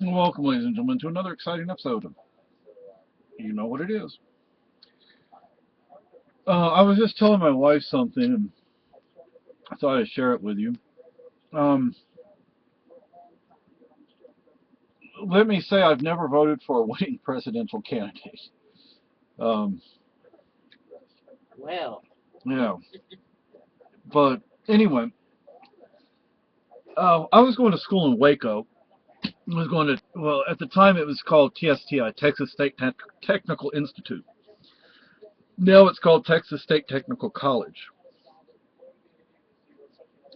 Welcome, ladies and gentlemen, to another exciting episode of You Know What It Is. I was just telling my wife something, and I thought I'd share it with you. Um, Let me say I've never voted for a winning presidential candidate. Um, Well, yeah, but anyway, I was going to school in Waco. I was going to, well, at the time it was called TSTI, Texas State Technical Institute. Now it's called Texas State Technical College.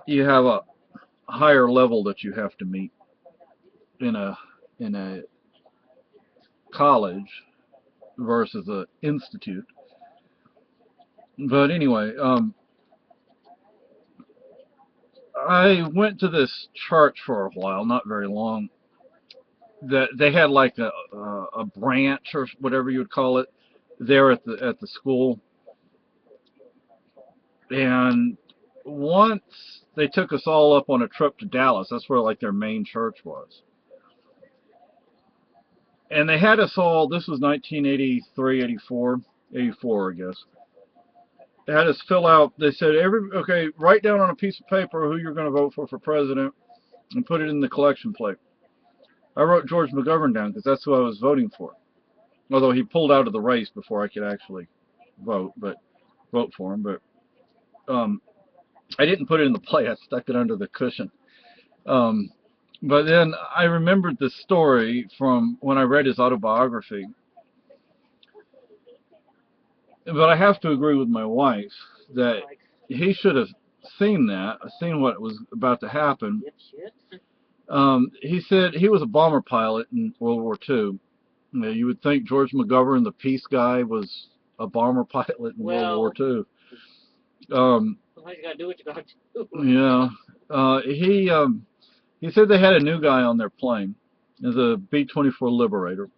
You have a higher level that you have to meet in a college versus a institute. But anyway, I went to this church for a while, not very long. That they had like a branch or whatever you would call it there at the school, and once they took us all up on a trip to Dallas. That's where like their main church was, and they had us all. This was 1983, 84, 84, I guess. They had us fill out. They said okay, write down on a piece of paper who you're going to vote for president, and put it in the collection plate. I wrote George McGovern down because that's who I was voting for. Although he pulled out of the race before I could actually vote for him. But I didn't put it in the plate. I stuck it under the cushion. Um, but then I remembered this story from when I read his autobiography. But I have to agree with my wife that like, he should have seen what was about to happen. dipshit. He said he was a bomber pilot in World War II. You would think George McGovern, the peace guy, was a bomber pilot in World War Well, II. Um, sometimes you gotta do what you gotta do. yeah, he said they had a new guy on their plane. It was a B-24 Liberator,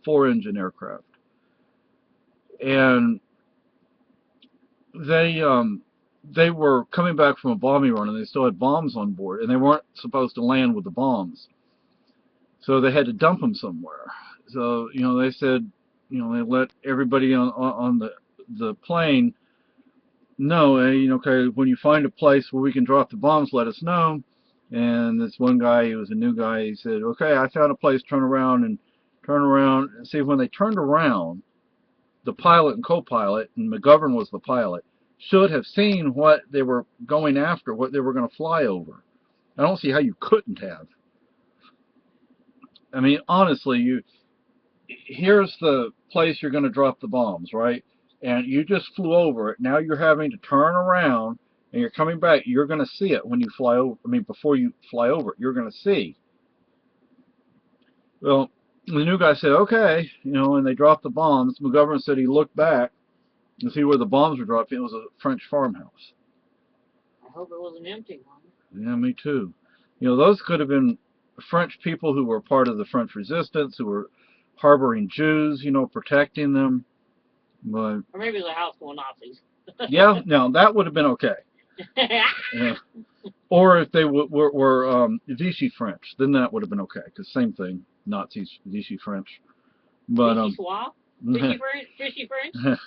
four-engine aircraft, and they they were coming back from a bombing run, and they still had bombs on board, and they weren't supposed to land with the bombs, so they had to dump them somewhere. So they said, they let everybody on the plane know, okay, when you find a place where we can drop the bombs, let us know. And this one guy, he was a new guy, he said, okay, I found a place, turn around. And see, when they turned around, the pilot and co-pilot, and McGovern was the pilot, should have seen what they were going after, what they were going to fly over. I don't see how you couldn't have. I mean, honestly, here's the place you're going to drop the bombs, right? And you just flew over it. Now you're having to turn around and you're coming back. You're going to see it when you fly over. I mean, before you fly over it, you're going to see. Well, the new guy said, okay, and they dropped the bombs. McGovern said he looked back and see where the bombs were dropped. It was a French farmhouse. I hope it was an empty one. Yeah, me too. Those could have been French people who were part of the French resistance, who were harboring Jews, protecting them. But Or maybe it was a house full of Nazis. yeah, no, that would have been okay. Yeah. Or if they were Vichy French, then that would have been okay. Because same thing, Nazis, Vichy French. But Vichy Swap? Vichy French? Vichy French?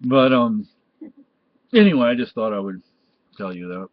but anyway, I just thought I would tell you that.